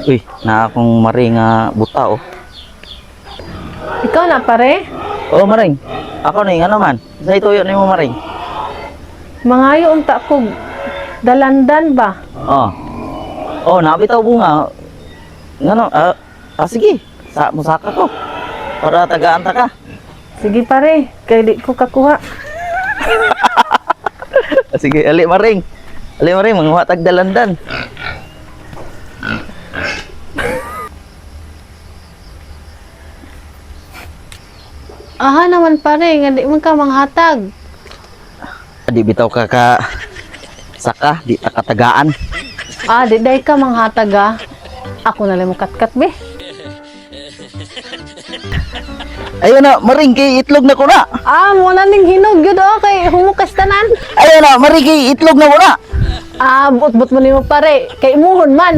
Uy, na akong maring buta oh. Ikaw na pare? Oo, maring. Ako ning ano man. Sa ituyo nimo maring. Mangayo unta ko dalandan ba? Oh. Oh, nabitaw bunga. Ngano? Sige. Musaka ko. Para tagaan ta ka. Sige pare, kay di ko kakuha. Sige, ali maring. Ali maring, manguha tag dalandan. Aha naman pare, nga di man ka manghatag. Di bitaw ka saka, di ta katagaan. Di day ka manghatag ah. Ako na lang mo katkat be. Ayun na, maring kay itlog na ko na. Mo na ning hinog yun kay humukas tanan. Ayun na, maring kay itlog na ko na. But mo nimo pare, kay imuhon man.